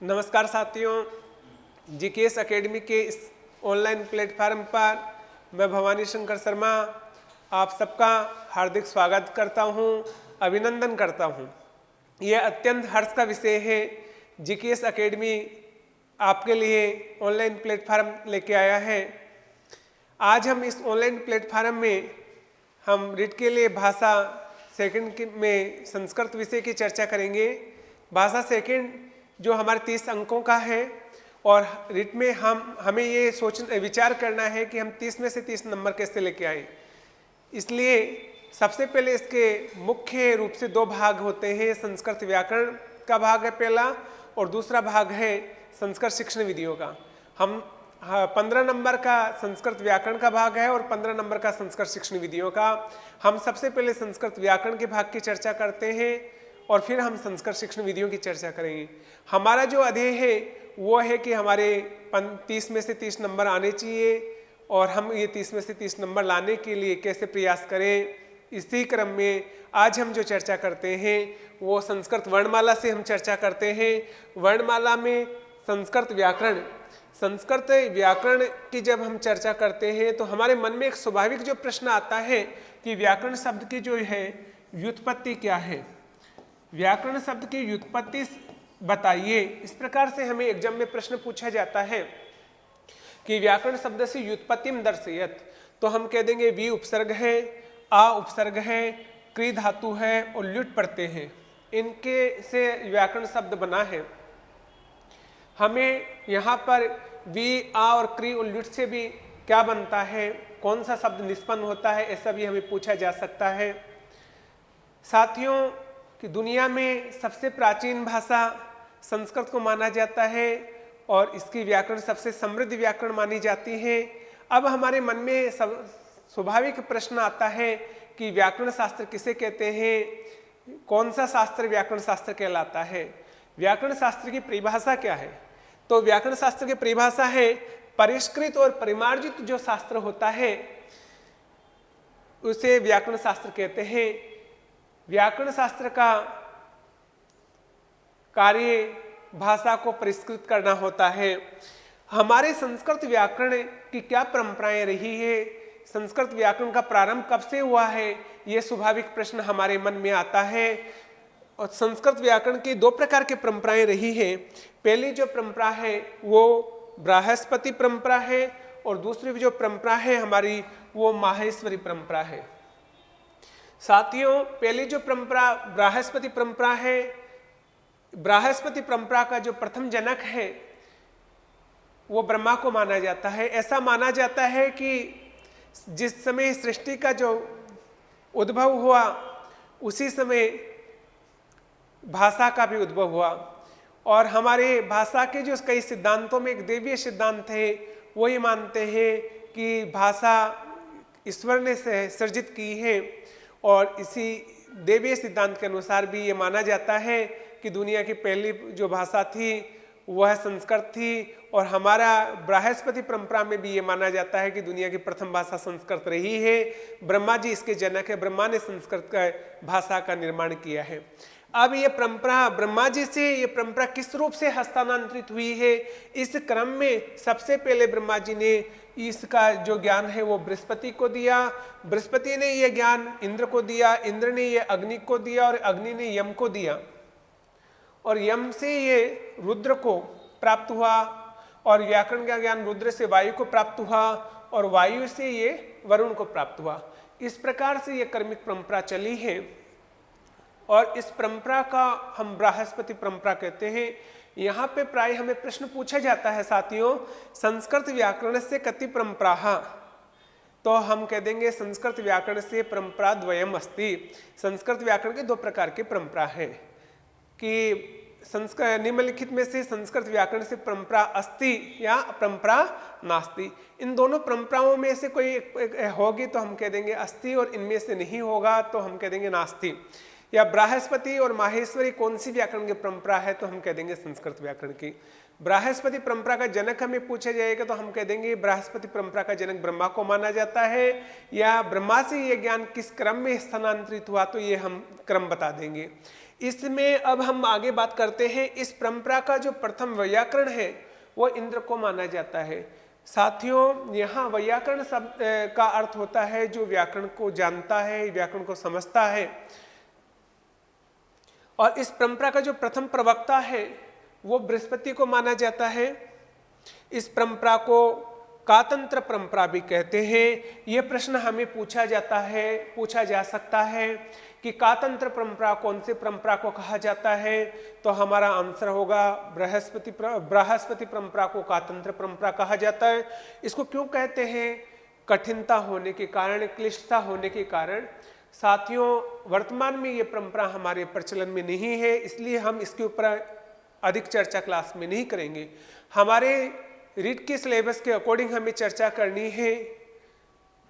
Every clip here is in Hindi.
नमस्कार साथियों, जीकेएस एकेडमी के इस ऑनलाइन प्लेटफार्म पर मैं भवानी शंकर शर्मा आप सबका हार्दिक स्वागत करता हूं, अभिनंदन करता हूं। यह अत्यंत हर्ष का विषय है। जीकेएस एकेडमी आपके लिए ऑनलाइन प्लेटफार्म लेके आया है। आज हम इस ऑनलाइन प्लेटफार्म में हम रीट के लिए भाषा सेकंड में संस्कृत विषय की चर्चा करेंगे। भाषा सेकंड जो हमारे 30 अंकों का है और रीट में हमें ये विचार करना है कि हम 30 में से 30 नंबर कैसे लेके आए। इसलिए सबसे पहले इसके मुख्य रूप से दो भाग होते हैं। संस्कृत व्याकरण का भाग है पहला और दूसरा भाग है संस्कृत शिक्षण विधियों का। हम 15 नंबर का संस्कृत व्याकरण का भाग है और 15 नंबर का संस्कृत शिक्षण विधियों का। हम सबसे पहले संस्कृत व्याकरण के भाग की चर्चा करते हैं और फिर हम संस्कृत शिक्षण विधियों की चर्चा करेंगे। हमारा जो अध्यय है वो है कि हमारे 30 में से 30 नंबर आने चाहिए और हम ये 30 में से 30 नंबर लाने के लिए कैसे प्रयास करें। इसी क्रम में आज हम जो चर्चा करते हैं वो संस्कृत वर्णमाला से हम चर्चा करते हैं। वर्णमाला में संस्कृत व्याकरण की जब हम चर्चा करते हैं तो हमारे मन में एक स्वाभाविक जो प्रश्न आता है कि व्याकरण शब्द की जो है व्युत्पत्ति क्या है, व्याकरण शब्द की व्युत्पत्ति बताइए। इस प्रकार से हमें एग्जाम में प्रश्न पूछा जाता है कि व्याकरण शब्द से व्युत्पत्तिम दर्शयत, तो हम कह देंगे वी उपसर्ग है, आ उपसर्ग है, क्री धातु है और ल्युट प्रत्यय है, इनके से व्याकरण शब्द बना है। हमें यहाँ पर वी, आ और क्री और ल्युट से भी क्या बनता है, कौन सा शब्द निष्पन्न होता है, ऐसा भी हमें पूछा जा सकता है। साथियों कि दुनिया में सबसे प्राचीन भाषा संस्कृत को माना जाता है और इसकी व्याकरण सबसे समृद्ध व्याकरण मानी जाती है। अब हमारे मन में स्वाभाविक प्रश्न आता है कि व्याकरण शास्त्र किसे कहते हैं, कौन सा शास्त्र व्याकरण शास्त्र कहलाता है, व्याकरण शास्त्र की परिभाषा क्या है। तो व्याकरण शास्त्र की परिभाषा है परिष्कृत और परिमार्जित जो शास्त्र होता है उसे व्याकरण शास्त्र कहते हैं। व्याकरण शास्त्र का कार्य भाषा को परिष्कृत करना होता है। हमारे संस्कृत व्याकरण की क्या परंपराएं रही है, संस्कृत व्याकरण का प्रारंभ कब से हुआ है, यह स्वाभाविक प्रश्न हमारे मन में आता है। और संस्कृत व्याकरण की दो प्रकार की परंपराएं रही है। पहली जो परंपरा है वो बृहस्पति परंपरा है और दूसरी जो परंपरा है हमारी वो माहेश्वरी परंपरा है। साथियों पहली जो परंपरा बृहस्पति परंपरा है, बृहस्पति परंपरा का जो प्रथम जनक है वो ब्रह्मा को माना जाता है। ऐसा माना जाता है कि जिस समय सृष्टि का जो उद्भव हुआ उसी समय भाषा का भी उद्भव हुआ और हमारे भाषा के जो कई सिद्धांतों में एक देवीय सिद्धांत है वो ये मानते हैं कि भाषा ईश्वर ने सृजित की है और इसी देवीय सिद्धांत के अनुसार भी ये माना जाता है कि दुनिया की पहली जो भाषा थी वह संस्कृत थी और हमारा बृहस्पति परंपरा में भी ये माना जाता है कि दुनिया की प्रथम भाषा संस्कृत रही है। ब्रह्मा जी इसके जनक है, ब्रह्मा ने संस्कृत का भाषा का निर्माण किया है। अब ये परंपरा ब्रह्मा जी से ये परंपरा किस रूप से हस्तांतरित हुई है, इस क्रम में सबसे पहले ब्रह्मा जी ने इसका जो ज्ञान है वो बृहस्पति को दिया, बृहस्पति ने ये ज्ञान इंद्र को दिया, इंद्र ने ये अग्नि को दिया और अग्नि ने यम को दिया और यम से ये रुद्र को प्राप्त हुआ और व्याकरण का ज्ञान रुद्र से वायु को प्राप्त हुआ और वायु से ये वरुण को प्राप्त हुआ। इस प्रकार से ये कर्मिक परंपरा चली है और इस परंपरा का हम बृहस्पति परंपरा कहते हैं। यहाँ पे प्राय हमें प्रश्न पूछा जाता है साथियों, संस्कृत व्याकरण से कति परंपरा, तो हम कह देंगे संस्कृत व्याकरण से परंपरा द्वयम अस्ति। संस्कृत व्याकरण के दो प्रकार की परंपरा है कि निम्नलिखित में से संस्कृत व्याकरण से परंपरा अस्ति या परंपरा नास्ति। इन दोनों परंपराओं में से कोई होगी तो हम कह देंगे अस्ति और इनमें से नहीं होगा तो हम कह देंगे नास्ति। या बृहस्पति और माहेश्वरी कौन सी व्याकरण की परंपरा है तो हम कह देंगे संस्कृत व्याकरण की। बृहस्पति परंपरा का जनक हमें पूछा जाएगा तो हम कह देंगे बृहस्पति परंपरा का जनक ब्रह्मा को माना जाता है, या ब्रह्मा से ये ज्ञान किस क्रम में स्थानांतरित हुआ तो ये हम क्रम बता देंगे। इसमें अब हम आगे बात करते हैं। इस परंपरा का जो प्रथम वैयाकरण है वो इंद्र को माना जाता है। साथियों, यहाँ वैयाकरण शब्द का अर्थ होता है जो व्याकरण को जानता है, व्याकरण को समझता है। और इस परंपरा का जो प्रथम प्रवक्ता है वो बृहस्पति को माना जाता है। इस परंपरा को कातंत्र परंपरा भी कहते हैं। यह प्रश्न हमें पूछा जा सकता है कि कातंत्र परंपरा कौन से परंपरा को कहा जाता है, तो हमारा आंसर होगा बृहस्पति परंपरा को कातंत्र परंपरा कहा जाता है। इसको क्यों कहते हैं? कठिनता होने के कारण, क्लिष्टता होने के कारण। साथियों, वर्तमान में ये परंपरा हमारे प्रचलन में नहीं है, इसलिए हम इसके ऊपर अधिक चर्चा क्लास में नहीं करेंगे। हमारे रीट के सिलेबस के अकॉर्डिंग हमें चर्चा करनी है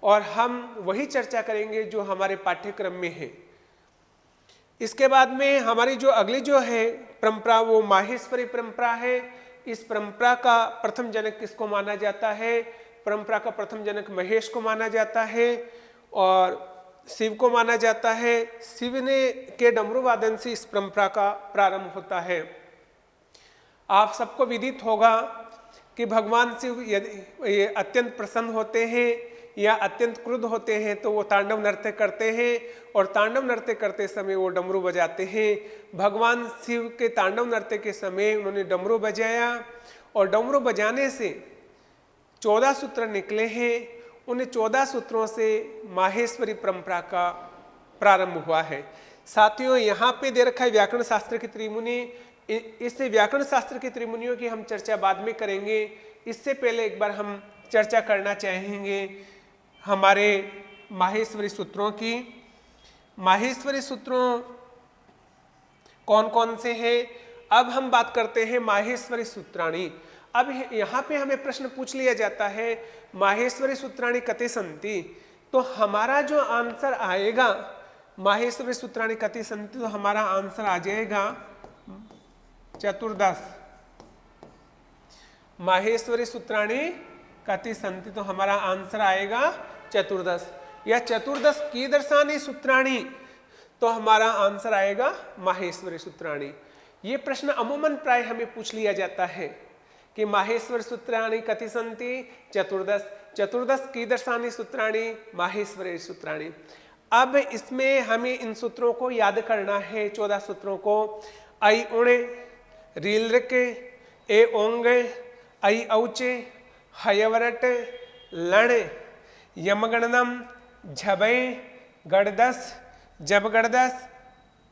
और हम वही चर्चा करेंगे जो हमारे पाठ्यक्रम में है। इसके बाद में हमारी जो अगली जो है परंपरा वो माहेश्वरी परंपरा है। इस परंपरा का प्रथम जनक किसको माना जाता है? परंपरा का प्रथम जनक महेश को माना जाता है और शिव को माना जाता है। शिव ने के डमरू वादन से इस परंपरा का प्रारंभ होता है। आप सबको विदित होगा कि भगवान शिव यदि ये अत्यंत प्रसन्न होते हैं या अत्यंत क्रुद्ध होते हैं तो वो तांडव नृत्य करते हैं और तांडव नृत्य करते समय वो डमरू बजाते हैं। भगवान शिव के तांडव नृत्य के समय उन्होंने डमरू बजाया और डमरू बजाने से 14 सूत्र निकले हैं। उन 14 सूत्रों से माहेश्वरी परंपरा का प्रारंभ हुआ है। साथियों, यहाँ पे दे रखा है व्याकरण शास्त्र की त्रिमुनि। इस व्याकरण शास्त्र की त्रिमुनियों की हम चर्चा बाद में करेंगे। इससे पहले एक बार हम चर्चा करना चाहेंगे हमारे माहेश्वरी सूत्रों की। माहेश्वरी सूत्रों कौन कौन से हैं? अब हम बात करते हैं माहेश्वरी सूत्राणि। अब यहाँ पे हमें प्रश्न पूछ लिया जाता है माहेश्वरी सूत्राणि कति सन्ति, तो हमारा जो आंसर आएगा माहेश्वरी सूत्राणि कति सन्ति, तो हमारा आंसर आ जाएगा 14। माहेश्वरी सूत्राणि कति सन्ति, तो हमारा आंसर आएगा 14। या 14 कीदृशानि सूत्राणि, तो हमारा आंसर आएगा माहेश्वरी सूत्राणि। ये प्रश्न अमूमन प्राय हमें पूछ लिया जाता है कि माहेश्वर सूत्राणि कति सन्ति? 14। 14 कीदृशानि सूत्राणि? माहेश्वरी सूत्राणि। अब इसमें हमें इन सूत्रों को याद करना है, 14 सूत्रों को। ऐ उण रील ऋक ए ओंग ऐ औचे हयवरट लण यमगणनम झबय गणदस जब गणदस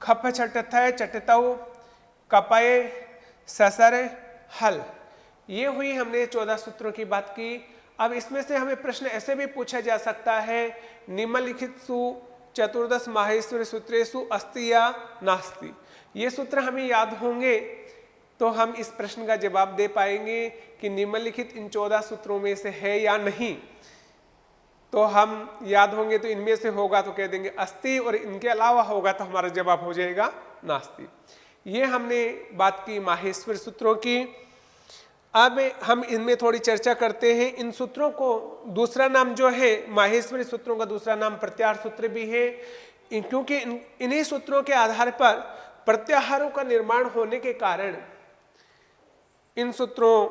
खप छटथ चटतौ कपय ससर हल। ये हुई हमने 14 सूत्रों की बात की। अब इसमें से हमें प्रश्न ऐसे भी पूछा जा सकता है निम्नलिखितसु 14 माहेश्वरी सूत्रेषु अस्ति या नास्ति। ये सूत्र हमें याद होंगे तो हम इस प्रश्न का जवाब दे पाएंगे कि निम्नलिखित इन 14 सूत्रों में से है या नहीं। तो हम याद होंगे तो इनमें से होगा तो कह देंगे अस्ति, और इनके अलावा होगा तो हमारा जवाब हो जाएगा नास्ति। ये हमने बात की माहेश्वर सूत्रों की। अब हम इनमें थोड़ी चर्चा करते हैं। इन सूत्रों को दूसरा नाम जो है माहेश्वरी सूत्रों का दूसरा नाम प्रत्याहार सूत्र भी है, क्योंकि इन्हीं सूत्रों के आधार पर प्रत्याहारों का निर्माण होने के कारण इन सूत्रों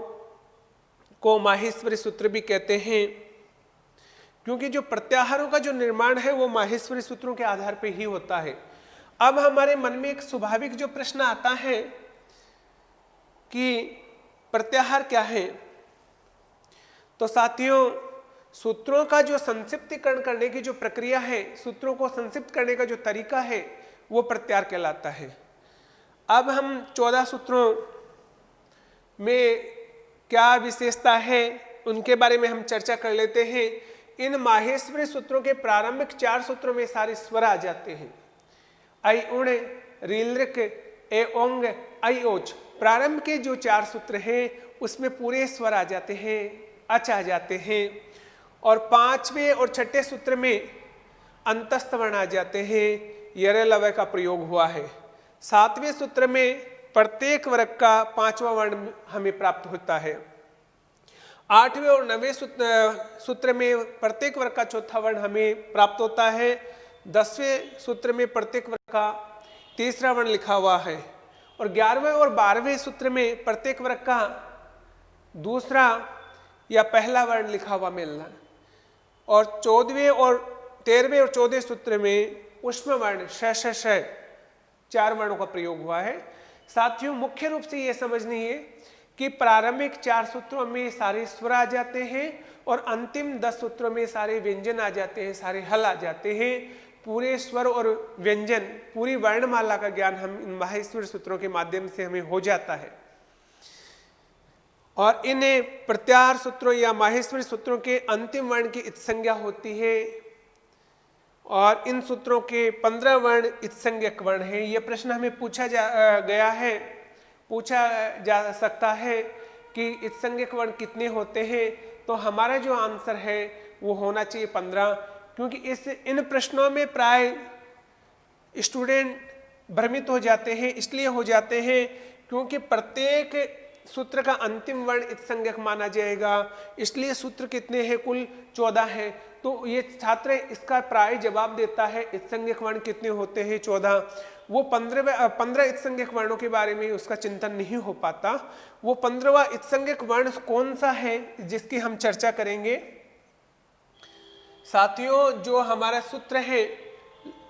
को माहेश्वरी सूत्र भी कहते हैं। क्योंकि जो प्रत्याहारों का जो निर्माण है वो माहेश्वरी सूत्रों के आधार पर ही होता है। अब हमारे मन में एक स्वाभाविक जो प्रश्न आता है कि प्रत्याहार क्या है, तो साथियों सूत्रों का जो संक्षिप्तीकरण करने की जो प्रक्रिया है, सूत्रों को संक्षिप्त करने का जो तरीका है वो प्रत्याहार कहलाता है। अब हम 14 सूत्रों में क्या विशेषता है उनके बारे में हम चर्चा कर लेते हैं। इन माहेश्वरी सूत्रों के प्रारंभिक 4 सूत्रों में सारे स्वर आ जाते हैं। ऐ उण रील ऋक ए ओंग ऐ ओच, प्रारंभ के जो 4 सूत्र हैं उसमें पूरे स्वर आ जाते हैं, अच आ जाते हैं। और 5वें और 6ठे सूत्र में अंतस्थ वर्ण आ जाते हैं, यर लवय का प्रयोग हुआ है। 7वें सूत्र में प्रत्येक वर्ग का 5वां वर्ण हमें प्राप्त होता है। 8वें और 9वें सूत्र में प्रत्येक वर्ग का 4था वर्ण हमें प्राप्त होता है। 10वें सूत्र में प्रत्येक वर्ग का तीसरा वर्ण लिखा हुआ है, और 11वें और 12वें सूत्र में प्रत्येक वर्ग का दूसरा या पहला वर्ण लिखा हुआ मिलना, और 14वें और 13वें और 14वें सूत्र में ऊष्म वर्ण श 4 वर्णों का प्रयोग हुआ है। साथियों, मुख्य रूप से यह समझनी है कि प्रारंभिक 4 सूत्रों में सारे स्वर आ जाते हैं और अंतिम 10 सूत्रों में सारे व्यंजन आ जाते हैं, सारे हल आ जाते हैं। पूरे स्वर और व्यंजन, पूरी वर्णमाला का ज्ञान हम इन माहेश्वरी सूत्रों के माध्यम से हमें हो जाता है। और इन प्रत्याहार सूत्रों या माहेश्वरी सूत्रों के अंतिम वर्ण की इत्संज्ञा होती है, और इन सूत्रों के 15 वर्ण इत्संज्ञक वर्ण हैं। यह प्रश्न हमें पूछा जा सकता है कि इत्संज्ञक वर्ण कितने होते हैं, तो हमारा जो आंसर है वो होना चाहिए 15, क्योंकि इन प्रश्नों में प्राय स्टूडेंट भ्रमित हो जाते हैं। इसलिए हो जाते हैं क्योंकि प्रत्येक सूत्र का अंतिम वर्ण इत्संज्ञक माना जाएगा, इसलिए सूत्र कितने हैं, कुल 14 है। तो ये छात्र इसका प्राय जवाब देता है इत्संज्ञक वर्ण कितने होते हैं, 14। वो 15 इत्संज्ञक वर्णों के बारे में उसका चिंतन नहीं हो पाता। वो 15वां इत्संज्ञक वर्ण कौन सा है जिसकी हम चर्चा करेंगे। साथियों, जो हमारा सूत्र है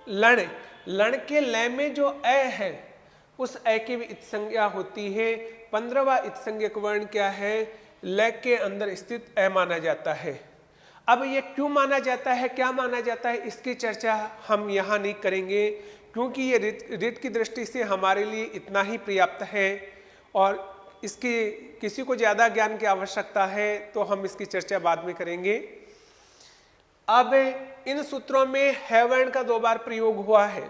लण के लय में जो अ है, उस अ की भी इत्संज्ञा होती है। 15वां इत्संज्ञक वर्ण क्या है, लय के अंदर स्थित अ माना जाता है। अब ये क्यों माना जाता है, क्या माना जाता है, इसकी चर्चा हम यहाँ नहीं करेंगे, क्योंकि ये रीत की दृष्टि से हमारे लिए इतना ही पर्याप्त है, और इसकी किसी को ज़्यादा ज्ञान की आवश्यकता है तो हम इसकी चर्चा बाद में करेंगे। अब इन सूत्रों में है वर्ण का 2 बार प्रयोग हुआ है।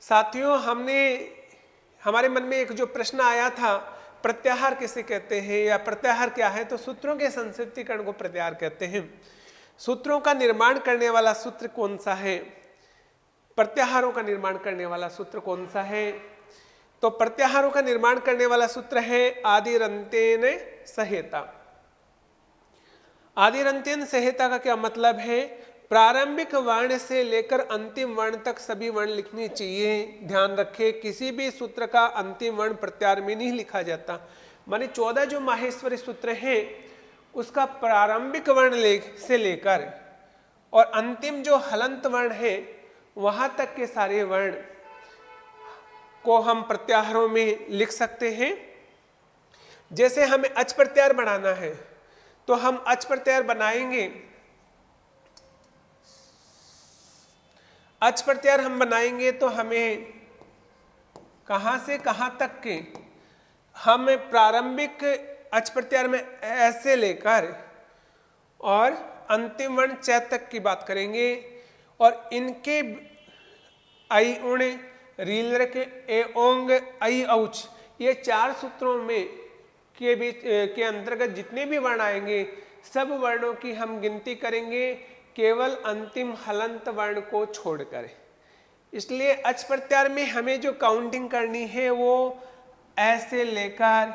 साथियों, हमारे मन में एक जो प्रश्न आया था, प्रत्याहार किसे कहते हैं या प्रत्याहार क्या है, तो सूत्रों के संक्षिप्तीकरण को प्रत्याहार कहते हैं। सूत्रों का निर्माण करने वाला सूत्र कौन सा है, प्रत्याहारों का निर्माण करने वाला सूत्र कौन सा है, तो प्रत्याहारों का निर्माण करने वाला सूत्र है आदिरंत्येन सहेता। आदिरंत्येन सहेता का क्या मतलब है, प्रारंभिक वर्ण से लेकर अंतिम वर्ण तक सभी वर्ण लिखने चाहिए। ध्यान रखें, किसी भी सूत्र का अंतिम वर्ण प्रत्याहार में नहीं लिखा जाता। माने 14 जो माहेश्वरी सूत्र है, उसका प्रारंभिक वर्ण से लेकर और अंतिम जो हलंत वर्ण है वहां तक के सारे वर्ण को हम प्रत्याहारों में लिख सकते हैं। जैसे हमें अच प्रत्याहार बनाना है तो हम अच प्रत्याहार बनाएंगे। अच प्रत्याहार हम बनाएंगे तो हमें कहां से कहां तक के, हम प्रारंभिक अच प्रत्याहार में ऐसे लेकर और अंतिम वर्ण च तक की बात करेंगे, और इनके आई उण रील के ए ओंग आई औच, ये 4 सूत्रों में के बीच के अंतर्गत जितने भी वर्ण आएंगे सब वर्णों की हम गिनती करेंगे, केवल अंतिम हलंत वर्ण को छोड़कर। इसलिए अच प्रत्याहार में हमें जो काउंटिंग करनी है वो ऐसे लेकर,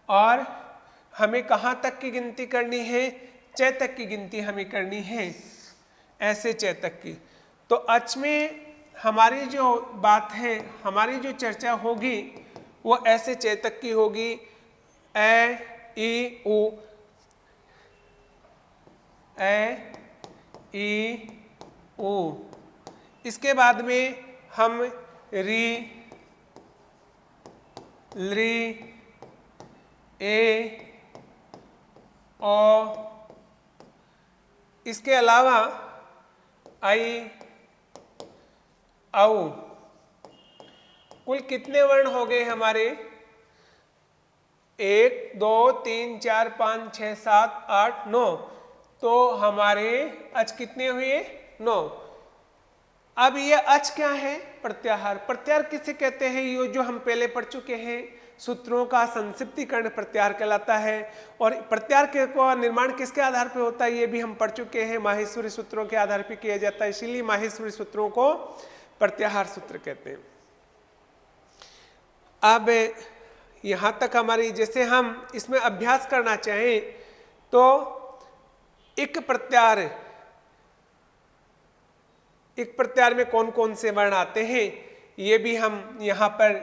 और हमें कहाँ तक की गिनती करनी है, च तक की गिनती हमें करनी है, ऐसे च तक की। तो अच में हमारी जो बात है, हमारी जो चर्चा होगी वो ऐसे च तक की होगी, ए ई उ, ए ई उ। इसके बाद में हम री ली ए ओ, इसके अलावा आई औ। कुल कितने वर्ण हो गए हमारे, 1 2 3 4 5 6 7 8 9, तो हमारे अच कितने हुए, 9। अब ये अच क्या है, प्रत्याहार। प्रत्याहार किसे कहते हैं, ये जो हम पहले पढ़ चुके हैं, सूत्रों का संक्षिप्तीकरण प्रत्याहार कहलाता है। और प्रत्याहार का निर्माण किसके आधार पर होता है ये भी हम पढ़ चुके हैं, माहेश्वरी सूत्रों के आधार पर किया जाता है, इसीलिए माहेश्वरी सूत्रों को प्रत्याहार सूत्र कहते हैं। अब यहाँ तक हमारी, जैसे हम इसमें अभ्यास करना चाहें तो एक प्रत्याहार में कौन कौन से वर्ण आते हैं ये भी हम यहाँ पर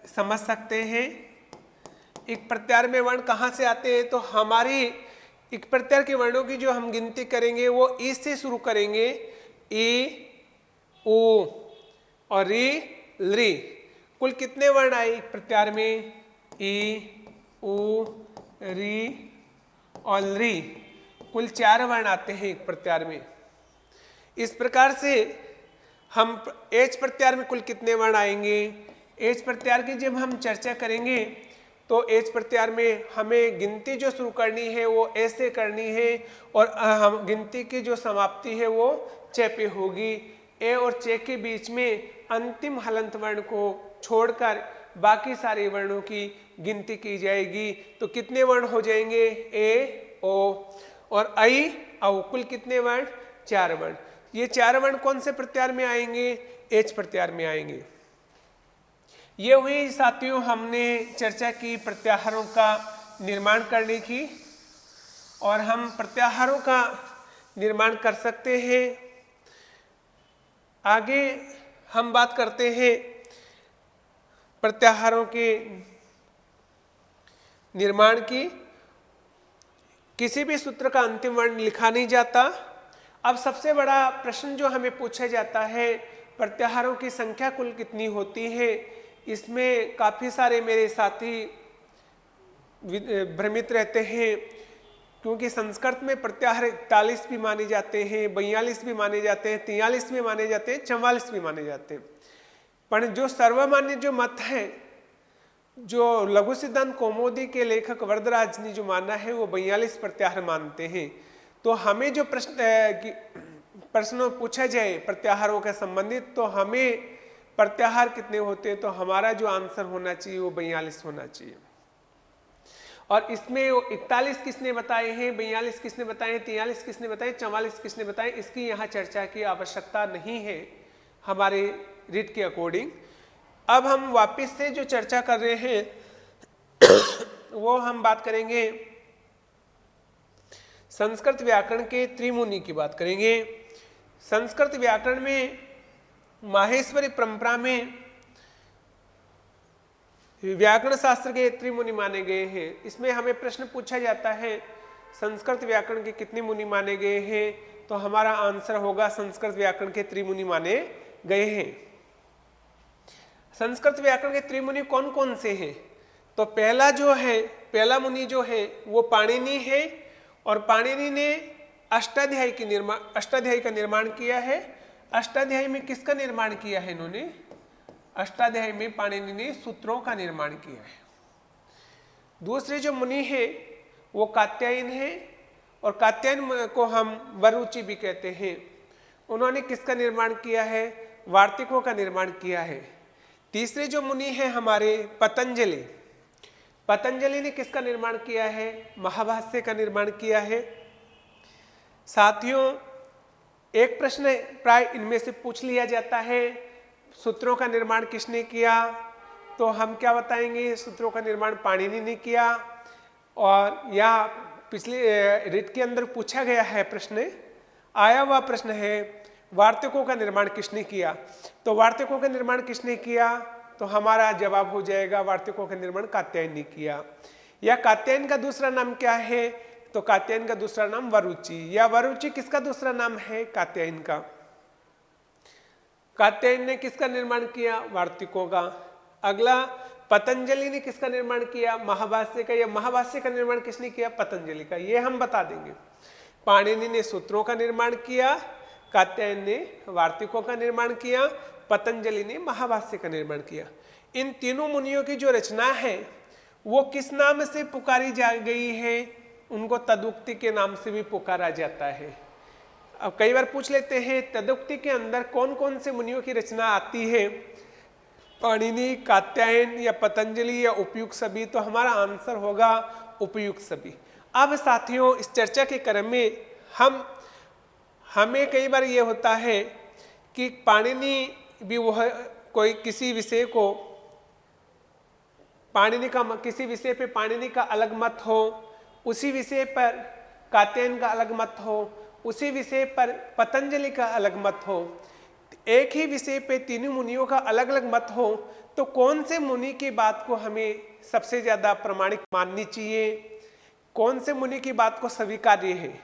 समझ सकते हैं। एक प्रत्याहार में वर्ण कहाँ से आते हैं, तो हमारी एक प्रत्याहार के वर्णों की जो हम गिनती करेंगे वो ई से शुरू करेंगे, ई, उ और री, ली। कुल कितने वर्ण आए एक प्रत्याहार में, ई, उ, री और ली। कुल 4 वर्ण आते हैं एक प्रत्याहार में। इस प्रकार से हम एच प्रत्याहार में कुल कितने वर्ण आएंगे, एच प्रत्याहार की जब हम चर्चा करेंगे तो एच प्रत्याहार में हमें गिनती जो शुरू करनी है वो ऐसे करनी है और हम गिनती की जो समाप्ति है वो च पे होगी। ए और च के बीच में अंतिम हलंत वर्ण को छोड़कर बाकी सारे वर्णों की गिनती की जाएगी। तो कितने वर्ण हो जाएंगे, ए, ओ और आई, औ। कुल कितने वर्ण, 4 वर्ण। ये 4 वर्ण कौन से प्रत्याहार में आएंगे, एच प्रत्याहार में आएंगे। ये हुई साथियों हमने चर्चा की प्रत्याहारों का निर्माण करने की, और हम प्रत्याहारों का निर्माण कर सकते हैं। आगे हम बात करते हैं प्रत्याहारों के निर्माण की। किसी भी सूत्र का अंतिम वर्ण लिखा नहीं जाता। अब सबसे बड़ा प्रश्न जो हमें पूछा जाता है, प्रत्याहारों की संख्या कुल कितनी होती है। इसमें काफ़ी सारे मेरे साथी भ्रमित रहते हैं, क्योंकि संस्कृत में प्रत्याहार 41 भी माने जाते हैं, 42 भी माने जाते हैं, 43 भी माने जाते हैं, 44 भी माने जाते हैं। पर जो सर्वमान्य जो मत है, जो लघु सिद्धांत कौमुदी के लेखक वरदराज ने जो माना है वो 42 प्रत्याहार मानते हैं। तो हमें जो प्रश्न पूछा जाए प्रत्याहारों के संबंधित, तो हमें प्रत्याहार कितने होते हैं, तो हमारा जो आंसर होना चाहिए वो 42 होना चाहिए। और इसमें 41 किसने बताए हैं, 42 किसने बताए हैं, 43 किसने बताए, 44 किसने बताए, इसकी यहाँ चर्चा की आवश्यकता नहीं है हमारे रीट के अकॉर्डिंग। अब हम वापस से जो चर्चा कर रहे हैं वो हम बात करेंगे संस्कृत व्याकरण के त्रिमुनि की बात करेंगे। संस्कृत व्याकरण में माहेश्वरी परंपरा में व्याकरण शास्त्र के त्रिमुनि माने गए हैं। इसमें हमें प्रश्न पूछा जाता है संस्कृत व्याकरण के कितने मुनि माने गए हैं, तो हमारा आंसर होगा संस्कृत व्याकरण के त्रिमुनि माने गए हैं। संस्कृत व्याकरण के त्रिमुनि कौन कौन से हैं, तो पहला मुनि जो है वो पाणिनि है, और पाणिनि ने अष्टाध्यायी का निर्माण किया है। अष्टाध्यायी में किसका निर्माण किया है इन्होंने, अष्टाध्यायी में पाणिनि ने सूत्रों का निर्माण किया है। दूसरे जो मुनि है वो कात्यायन है, और कात्यायन को हम वरुचि भी कहते हैं। उन्होंने किसका निर्माण किया है, वार्तिकों का निर्माण किया है। तीसरे जो मुनि है हमारे पतंजलि, पतंजलि ने किसका निर्माण किया है, महाभाष्य का निर्माण किया है। साथियों एक प्रश्न प्राय इनमें से पूछ लिया जाता है, सूत्रों का निर्माण किसने किया, तो हम क्या बताएंगे, सूत्रों का निर्माण पाणिनि ने किया। और या पिछले रीट के अंदर पूछा गया है प्रश्न, आया हुआ प्रश्न है वार्तिकों का निर्माण किसने किया, तो वार्तिकों का निर्माण किसने किया, तो हमारा जवाब हो जाएगा वार्तिकों का निर्माण कात्यायन ने किया। या कात्यायन का दूसरा नाम क्या है, तो कात्यायन का दूसरा नाम वरुचि, या वरुचि किसका दूसरा नाम है, कात्यायन का। कात्यायन ने किसका निर्माण किया, वार्तिकों का। अगला पतंजलि ने किसका निर्माण किया, महाभाष्य का, या महाभाष्य का निर्माण किसने किया, पतंजलि का। ये हम बता देंगे। पाणिनि ने सूत्रों का निर्माण किया, कात्यायन ने वार्तिकों का निर्माण किया, पतंजलि ने महाभाष्य का निर्माण किया। इन तीनों मुनियों की जो रचना है वो किस नाम से पुकारी जा गई है, उनको तदुक्ति के नाम से भी पुकारा जाता है। अब कई बार पूछ लेते हैं तदुक्ति के अंदर कौन कौन से मुनियों की रचना आती है, पाणिनि, कात्यायन या पतंजलि या उपयुक्त सभी, तो हमारा आंसर होगा उपयुक्त सभी। अब साथियों इस चर्चा के क्रम में हमें कई बार ये होता है कि पाणिनि भी वह कोई किसी विषय को किसी विषय पे पाणिनि का अलग मत हो, उसी विषय पर कात्यायन का अलग मत हो, उसी विषय पर पतंजलि का अलग मत हो। एक ही विषय पे तीनों मुनियों का अलग अलग मत हो तो कौन से मुनि की बात को हमें सबसे ज्यादा प्रामाणिक माननी चाहिए, कौन से मुनि की बात को स्वीकार्य है।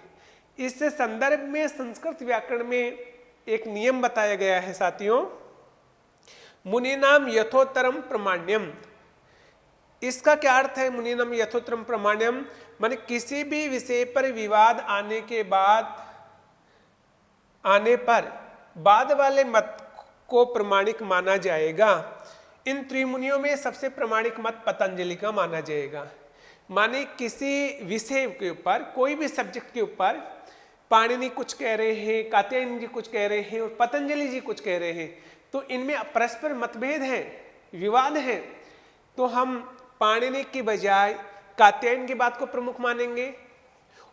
इस संदर्भ में संस्कृत व्याकरण में एक नियम बताया गया है साथियों, मुनि नाम यथोत्तरम प्रमाण्यम। इसका क्या अर्थ है मुनि नाम यथोत्तरम प्रमाण्यम, माने किसी भी विषय पर विवाद आने पर बाद वाले मत को प्रमाणिक माना जाएगा। इन त्रिमुनियों में सबसे प्रमाणिक मत पतंजलि का माना जाएगा। माने किसी विषय के ऊपर, कोई भी सब्जेक्ट के ऊपर पाणिनि कुछ कह रहे हैं, कात्यायन जी कुछ कह रहे हैं और पतंजलि जी कुछ कह रहे हैं, तो इनमें परस्पर मतभेद है, विवाद है, तो हम पाणिनि की बजाय कात्यायन की बात को प्रमुख मानेंगे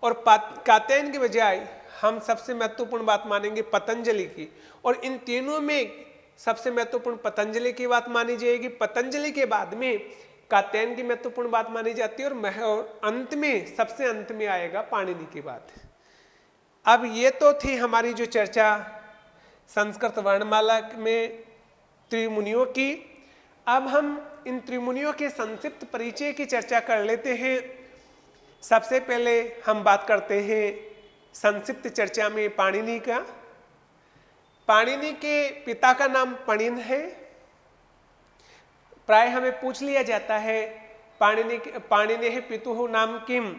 और कात्यायन की बजाय हम सबसे महत्वपूर्ण बात मानेंगे पतंजलि की, और इन तीनों में सबसे महत्वपूर्ण पतंजलि की बात मानी जाएगी। पतंजलि के बाद में कात्यायन की महत्वपूर्ण बात मानी जाती है और अंत में, सबसे अंत में आएगा पाणिनि की बात। अब ये तो थी हमारी जो चर्चा संस्कृत वर्णमाला में त्रिमुनियों की। अब हम इन त्रिमुनियों के संक्षिप्त परिचय की चर्चा कर लेते हैं। सबसे पहले हम बात करते हैं संक्षिप्त चर्चा में पाणिनि का। पाणिनि के पिता का नाम पणिन है। प्राय हमें पूछ लिया जाता है पाणिनि पितुः नाम किम,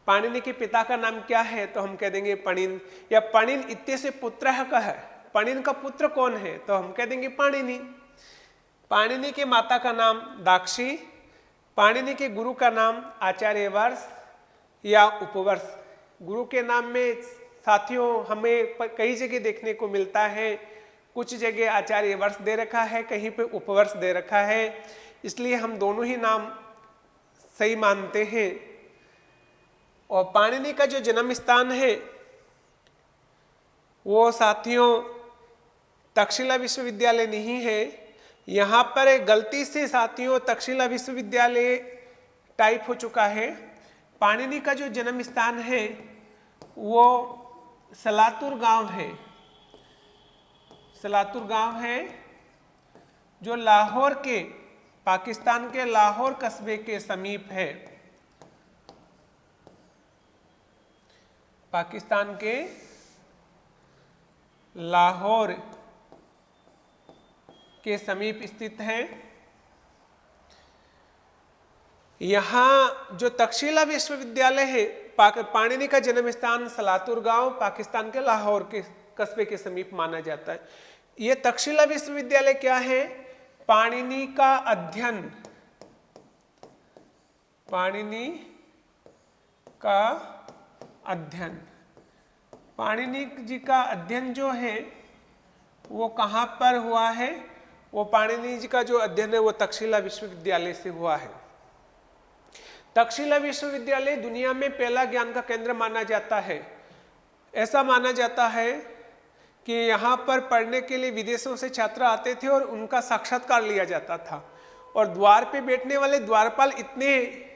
पाणिनि के पिता का नाम क्या है, तो हम कह देंगे पणिन, या पणिन इत्यस्य पुत्रः कः, पणिन का पुत्र कौन है, तो हम कह देंगे पाणिनि। पाणिनि के माता का नाम दाक्षी, पाणिनि के गुरु का नाम आचार्यवर्ष या उपवर्ष। गुरु के नाम में साथियों हमें कई जगह देखने को मिलता है, कुछ जगह आचार्यवर्ष दे रखा है, कहीं पे उपवर्ष दे रखा है, इसलिए हम दोनों ही नाम सही मानते हैं। और पाणिनि का जो जन्म स्थान है वो साथियों तक्षशिला विश्वविद्यालय नहीं है। यहाँ पर गलती से साथियों तक्षशिला विश्वविद्यालय टाइप हो चुका है। पाणिनि का जो जन्म स्थान है वो सलातुर गांव है, सलातुर गांव है जो लाहौर के, पाकिस्तान के लाहौर कस्बे के समीप है। पाकिस्तान के लाहौर के समीप स्थित है। यहाँ जो तक्षशिला विश्वविद्यालय है, पाणिनि का जन्म स्थान सलातुर गांव पाकिस्तान के लाहौर के कस्बे के समीप माना जाता है। ये तक्षशिला विश्वविद्यालय क्या है, पाणिनि का अध्ययन, पाणिनि का अध्ययन, पाणिनि जी का अध्ययन जो है वो कहाँ पर हुआ है, वो पाणिनि जी का जो अध्ययन है वो तक्षशिला विश्वविद्यालय से हुआ है। तक्षशिला विश्वविद्यालय दुनिया में पहला ज्ञान का केंद्र माना जाता है। ऐसा माना जाता है कि यहाँ पर पढ़ने के लिए विदेशों से छात्र आते थे और उनका साक्षात्कार लिया जाता था, और द्वार पे बैठने वाले द्वारपाल इतने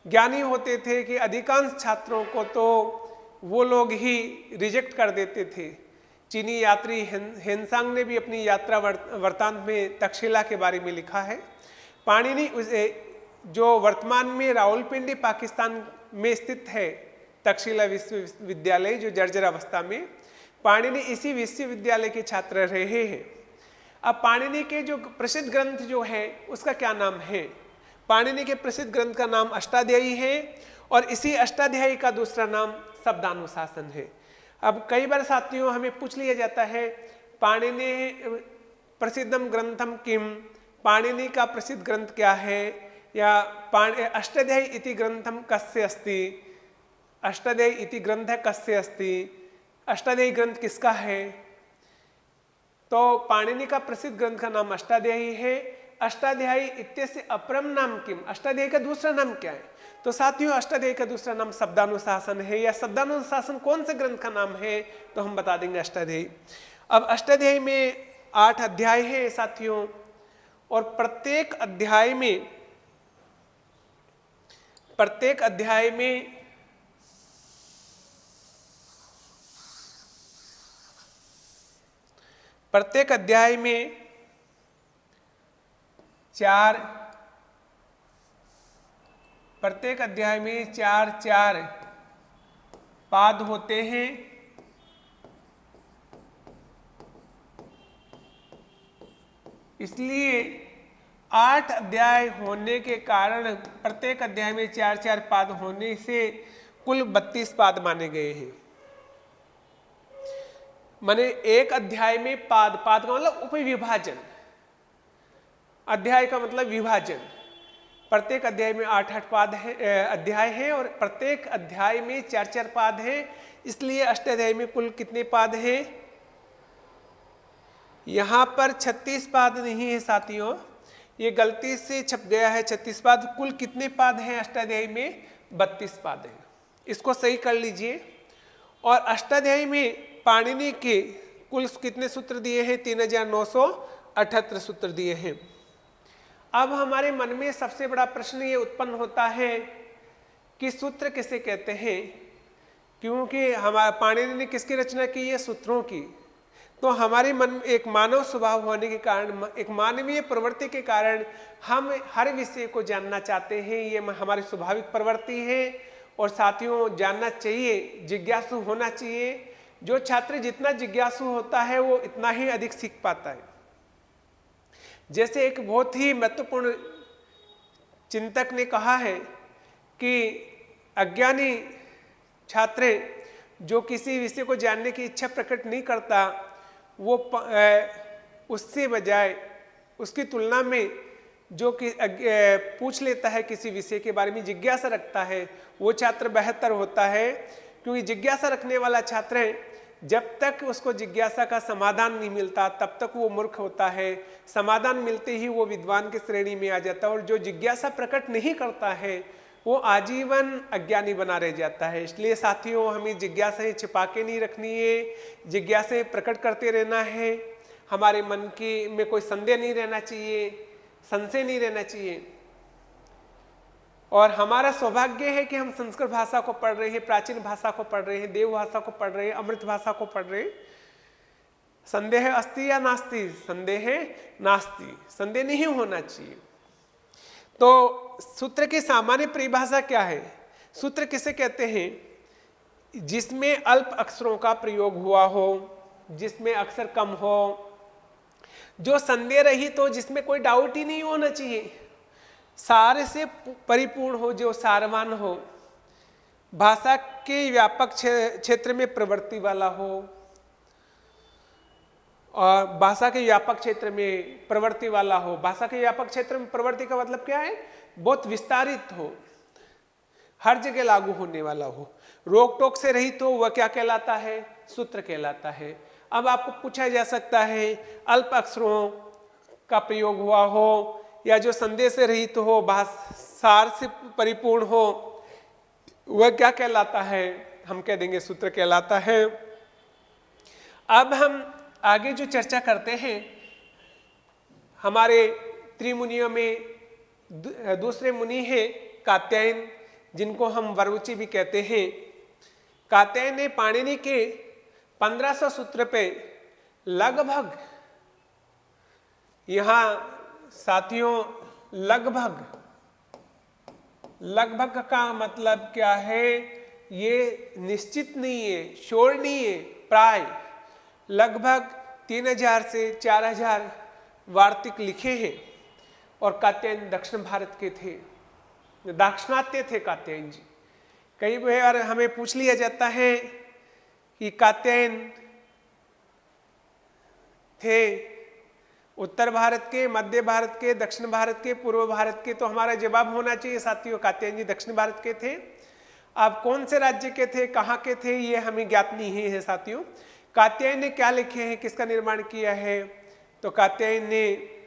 ज्ञानी होते थे कि अधिकांश छात्रों को तो वो लोग ही रिजेक्ट कर देते थे। चीनी यात्री हेनसांग ने भी अपनी यात्रा वृत्तांत में तक्षशिला के बारे में लिखा है। पाणिनि जो वर्तमान में रावलपिंडी पाकिस्तान में स्थित है तक्षशिला विश्वविद्यालय जो जर्जर अवस्था में, पाणिनि इसी विश्वविद्यालय के छात्र रहे हैं। अब पाणिनि के जो प्रसिद्ध ग्रंथ जो है उसका क्या नाम है, पाणिनि के प्रसिद्ध ग्रंथ का नाम अष्टाध्यायी है और इसी अष्टाध्यायी का दूसरा नाम शब्दानुशासन है। अब कई बार साथियों हमें पूछ लिया जाता है पाणिनि प्रसिद्धम ग्रंथम किम, पाणिनि का प्रसिद्ध ग्रंथ क्या है, या अष्टाध्यायी इति ग्रंथम कस्य अस्ति, अष्टाध्यायी इति ग्रंथ कस्य अस्ति, अष्टाध्यायी ग्रंथ किसका है। तो पाणिनि का प्रसिद्ध ग्रंथ का नाम अष्टाध्यायी है। अष्टाध्यायी इत्यस्य अपरम नाम किम, अष्टाध्यायी का दूसरा नाम क्या है, तो साथियों अष्टाध्यायी का दूसरा नाम शब्दानुशासन है, या शब्दानुशासन कौन से ग्रंथ का नाम है, तो हम बता देंगे अष्टाध्यायी। अब अष्टाध्यायी में 8 अध्याय है साथियों, और प्रत्येक अध्याय में प्रत्येक अध्याय में चार चार पाद होते हैं। इसलिए 8 अध्याय होने के कारण प्रत्येक अध्याय में चार चार पाद होने से कुल 32 पाद माने गए हैं। माने एक अध्याय में पाद का मतलब उपविभाजन, अध्याय का मतलब विभाजन। प्रत्येक अध्याय में 8 पाद है, अध्याय हैं और प्रत्येक अध्याय में चार चार पाद हैं। इसलिए अष्टाध्यायी में कुल कितने पाद हैं? यहां पर 36 पाद नहीं है साथियों, ये गलती से छप गया है 36 पाद। कुल कितने पाद हैं अष्टाध्यायी में? 32 पाद हैं। इसको सही कर लीजिए। और अष्टाध्यायी में पाणिनि के कुल कितने सूत्र दिए हैं? 3978 सूत्र दिए हैं। अब हमारे मन में सबसे बड़ा प्रश्न ये उत्पन्न होता है कि सूत्र किसे कहते हैं, क्योंकि हमारा पाणिनि ने किसकी रचना की है? सूत्रों की। तो हमारे मन में एक मानव स्वभाव होने के कारण, एक मानवीय प्रवृत्ति के कारण हम हर विषय को जानना चाहते हैं। ये हमारी स्वाभाविक प्रवृत्ति है और साथियों जानना चाहिए, जिज्ञासु होना चाहिए। जो छात्र जितना जिज्ञासु होता है वो इतना ही अधिक सीख पाता है। जैसे एक बहुत ही महत्वपूर्ण चिंतक ने कहा है कि अज्ञानी छात्र जो किसी विषय को जानने की इच्छा प्रकट नहीं करता, वो उससे बजाय उसकी तुलना में जो कि पूछ लेता है किसी विषय के बारे में, जिज्ञासा रखता है, वो छात्र बेहतर होता है। क्योंकि जिज्ञासा रखने वाला छात्र जब तक उसको जिज्ञासा का समाधान नहीं मिलता तब तक वो मूर्ख होता है। समाधान मिलते ही वो विद्वान की श्रेणी में आ जाता है। और जो जिज्ञासा प्रकट नहीं करता है वो आजीवन अज्ञानी बना रह जाता है। इसलिए साथियों हमें जिज्ञासाएं छिपा के नहीं रखनी है, जिज्ञासाएं प्रकट करते रहना है। हमारे मन की में कोई संदेह नहीं रहना चाहिए, संशय नहीं रहना चाहिए। और हमारा सौभाग्य है कि हम संस्कृत भाषा को पढ़ रहे हैं, प्राचीन भाषा को पढ़ रहे हैं, देव भाषा को पढ़ रहे हैं, अमृत भाषा को पढ़ रहे हैं। संदेह अस्ति या नास्ति? संदेह नास्ति, संदेह नहीं होना चाहिए। तो सूत्र की सामान्य परिभाषा क्या है? सूत्र किसे कहते हैं? जिसमें अल्प अक्षरों का प्रयोग हुआ हो, जिसमें अक्षर कम हो, जो संदेह रहित हो, जिसमें कोई डाउट ही नहीं होना चाहिए, सारे से परिपूर्ण हो, जो सारवान हो, भाषा के व्यापक क्षेत्र में प्रवृत्ति वाला हो। और भाषा के व्यापक क्षेत्र में प्रवृत्ति वाला हो। भाषा के व्यापक क्षेत्र में प्रवृत्ति का मतलब क्या है? बहुत विस्तारित हो, हर जगह लागू होने वाला हो, रोक टोक से रहित हो। वह क्या कहलाता है? सूत्र कहलाता है। अब आपको पूछा जा सकता है अल्प अक्षरों का प्रयोग हुआ हो या जो संदेह से रहित हो, सार से परिपूर्ण हो, वह क्या कहलाता है? हम कह देंगे सूत्र कहलाता है। अब हम आगे जो चर्चा करते हैं, हमारे त्रिमुनियों में दूसरे मुनि हैं कात्यायन, जिनको हम वरुचि भी कहते हैं। कात्यायन ने पाणिनि के 1500 सूत्र पे लगभग, यहां साथियों लगभग का मतलब क्या है? ये निश्चित नहीं है, श्योर नहीं है, प्राय लगभग 3000 से 4000 वार्तिक लिखे हैं। और कात्यायन दक्षिण भारत के थे, दाक्षिणात्य थे कात्यायन जी। कई बार हमें पूछ लिया जाता है कि कात्यायन थे उत्तर भारत के, मध्य भारत के, दक्षिण भारत के, पूर्व भारत के। तो हमारा जवाब होना चाहिए साथियों कात्यायन जी दक्षिण भारत के थे। अब कौन से राज्य के थे, कहाँ के थे, ये हमें ज्ञात नहीं है साथियों। कात्यायन ने क्या लिखे हैं, किसका निर्माण किया है? तो कात्यायन ने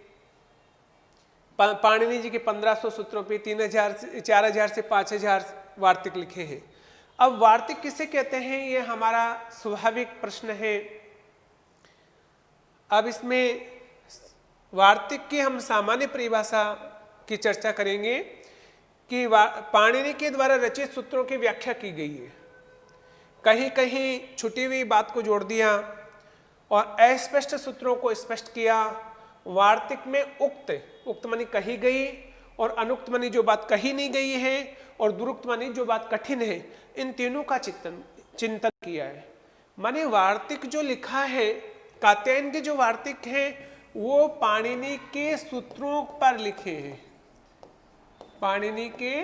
पाणिनि जी के 1500 सूत्रों पे 3000 से 4000 से 5000 वार्तिक लिखे हैं। अब वार्तिक किसे कहते हैं, ये हमारा स्वाभाविक प्रश्न है। अब इसमें वार्तिक की हम सामान्य परिभाषा की चर्चा करेंगे कि पाणिनि के द्वारा रचित सूत्रों की व्याख्या की गई है। कहीं कहीं छुटी हुई बात को जोड़ दिया और अस्पष्ट सूत्रों को स्पष्ट किया। वार्तिक में उक्त मानी कही गई, और अनुक्त मानी जो बात कही नहीं गई है, और दुरुक्त मानी जो बात कठिन है, इन तीनों का चिंतन किया है। माने वार्तिक जो लिखा है, कात्यायन के जो वार्तिक हैं वो पाणिनि के सूत्रों पर लिखे हैं, पाणिनि के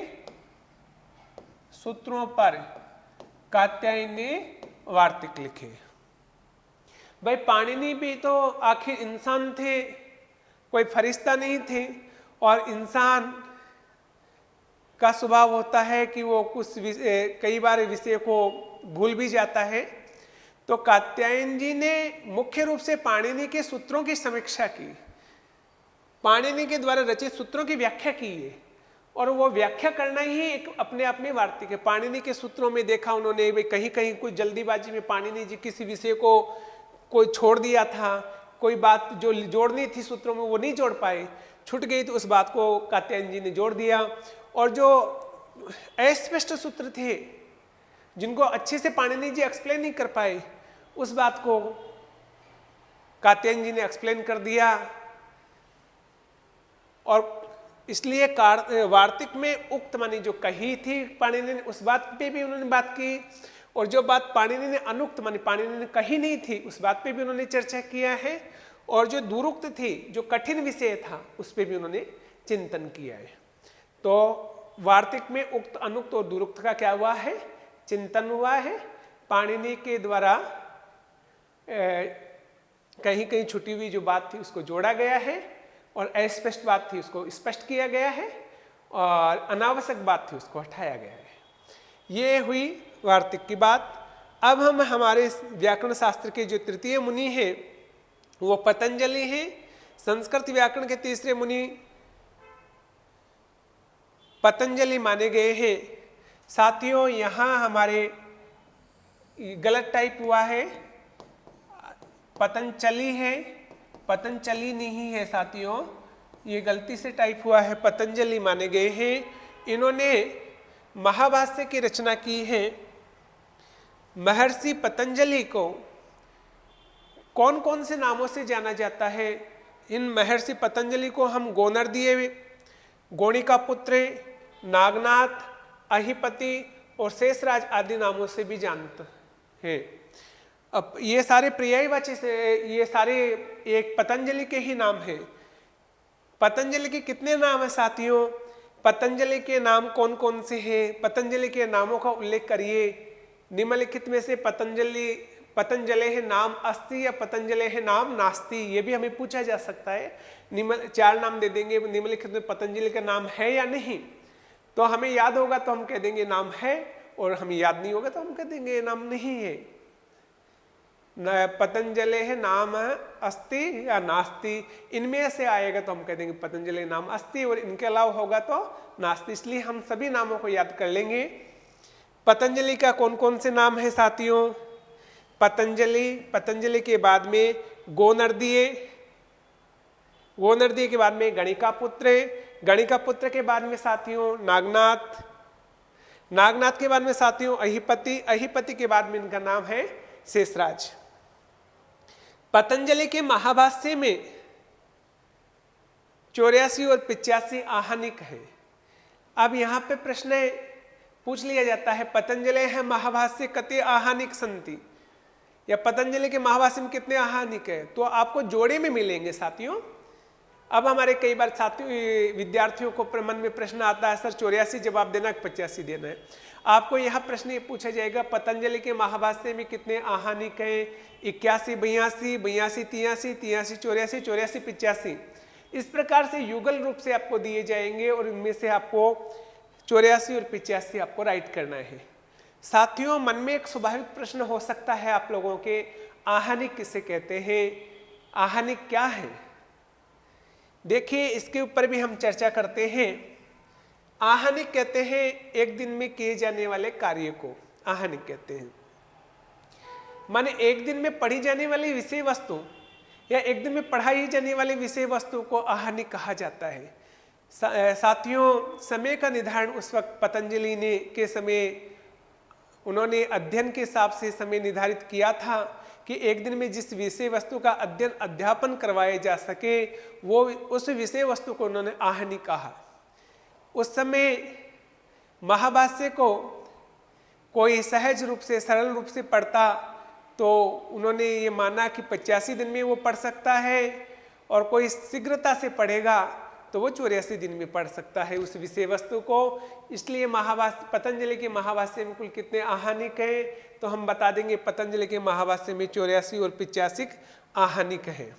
सूत्रों पर कात्यायन ने वार्तिक लिखे। भाई पाणिनि भी तो आखिर इंसान थे, कोई फरिश्ता नहीं थे, और इंसान का स्वभाव होता है कि वो कुछ कई बार विषय को भूल भी जाता है। तो कात्यायन जी ने मुख्य रूप से पाणिनि के सूत्रों की समीक्षा की, पाणिनि के द्वारा रचित सूत्रों की व्याख्या की है, और वो व्याख्या करना ही एक अपने आप में वार्तिक है। पाणिनि के सूत्रों में देखा उन्होंने कहीं कहीं कुछ जल्दीबाजी में पाणिनि जी किसी विषय को कोई छोड़ दिया था, कोई बात जो जोड़नी थी सूत्रों में वो नहीं जोड़ पाए, छूट गई, तो उस बात को कात्यायन जी ने जोड़ दिया। और जो अस्पष्ट सूत्र थे जिनको अच्छे से पाणिनि जी एक्सप्लेन नहीं कर पाए, उस बात को कात्यायन जी ने एक्सप्लेन कर दिया। और इसलिए वार्तिक में उक्त मानी जो कही थी पाणिनि ने, उस बात पे भी उन्होंने बात की, और जो बात पाणिनि ने अनुक्त मानी पाणिनि ने कही नहीं थी, उस बात पे भी उन्होंने चर्चा किया है। और जो दुरुक्त थी, जो कठिन विषय था, उस पे भी उन्होंने चिंतन किया है। तो वार्तिक में उक्त, अनुक्त और दुरुक्त का क्या हुआ है? चिंतन हुआ है। पाणिनि के द्वारा कहीं कहीं छुटी हुई जो बात थी उसको जोड़ा गया है, और अस्पष्ट बात थी उसको स्पष्ट किया गया है, और अनावश्यक बात थी उसको हटाया गया है। ये हुई वार्तिक की बात। अब हम हमारे व्याकरण शास्त्र के जो तृतीय मुनि हैं वो पतंजलि हैं। संस्कृत व्याकरण के तीसरे मुनि पतंजलि माने गए हैं। साथियों, यहाँ हमारे गलत टाइप हुआ है, पतंजलि है, पतंजलि नहीं है साथियों, ये गलती से टाइप हुआ है, पतंजलि माने गए हैं। इन्होंने महाभाष्य की रचना की है। महर्षि पतंजलि को कौन कौन से नामों से जाना जाता है? इन महर्षि पतंजलि को हम गोनर्दीय, गोणिका पुत्र, नागनाथ, अहिपति और शेषराज आदि नामों से भी जानते हैं। अब ये सारे पर्यायवाची से, ये सारे एक पतंजलि के ही नाम हैं। पतंजलि के कितने नाम हैं साथियों? पतंजलि के नाम कौन कौन से हैं? पतंजलि के नामों का उल्लेख करिए। निम्नलिखित में से पतंजलि है नाम अस्ति या पतंजलि है नाम नास्ति, ये भी हमें पूछा जा सकता है। चार नाम दे देंगे, निम्नलिखित में पतंजलि का नाम है या नहीं, तो हमें याद होगा तो हम कह देंगे नाम है, और हमें याद नहीं होगा तो हम कह देंगे नाम नहीं है। पतंजलि है नाम अस्ति या नास्ति, इनमें से आएगा तो हम कह देंगे पतंजलि नाम अस्ति, और इनके अलावा होगा तो नास्ति। इसलिए हम सभी नामों को याद कर लेंगे। पतंजलि का कौन कौन से नाम है साथियों? पतंजलि, पतंजलि के बाद में गोनर्दीय, गोनर्दीय के बाद में गणिका पुत्र, गणिका पुत्र के बाद में साथियों नागनाथ, नागनाथ के बाद में साथियों अहिपति, अहिपति के बाद में इनका नाम है शेषराज। पतंजलि के महाभाष्य में 84 और 85 आहानिक है। अब यहाँ पे प्रश्न पूछ लिया जाता है, पतंजलि है महाभाष्य कते आहानिक संति, या पतंजलि के महाभाष्य में कितने आहानिक है? तो आपको जोड़े में मिलेंगे साथियों। अब हमारे कई बार साथियों विद्यार्थियों को मन में प्रश्न आता है, सर 84 जवाब देना 85 देना है। आपको यह प्रश्न ये पूछा जाएगा, पतंजलि के महाभाष्य में कितने आहानिक हैं? 81, 82, 82, 83, 83, 84, 84, 85, इस प्रकार से युगल रूप से आपको दिए जाएंगे, और इनमें से आपको 84 और 85 आपको राइट करना है। साथियों, मन में एक स्वाभाविक प्रश्न हो सकता है आप लोगों के, आहानिक किसे कहते हैं? आहानिक क्या है? देखिए, इसके ऊपर भी हम चर्चा करते हैं। आहानिक कहते हैं एक दिन में किए जाने वाले कार्य को आहानिक कहते हैं। माने एक दिन में पढ़ी जाने वाली विषय वस्तु या एक दिन में पढ़ाई जाने वाली विषय वस्तु को आहानिक कहा जाता है। साथियों, समय का निर्धारण उस वक्त पतंजलि ने के समय उन्होंने अध्ययन के हिसाब से समय निर्धारित किया था कि एक दिन में जिस विषय वस्तु का अध्ययन अध्यापन करवाया जा सके वो उस विषय वस्तु को उन्होंने आहनि कहा। उस समय महाभाष्य को कोई सहज रूप से सरल रूप से पढ़ता तो उन्होंने ये माना कि 85 दिन में वो पढ़ सकता है, और कोई शीघ्रता से पढ़ेगा तो वो 84 दिन में पढ़ सकता है उस विषय वस्तु को। इसलिए महाभाष्य, पतंजलि के महाभाष्य में कुल कितने आहानिक हैं तो हम बता देंगे, पतंजलि के महाभाष्य में 84 और 85 आहानिक हैं।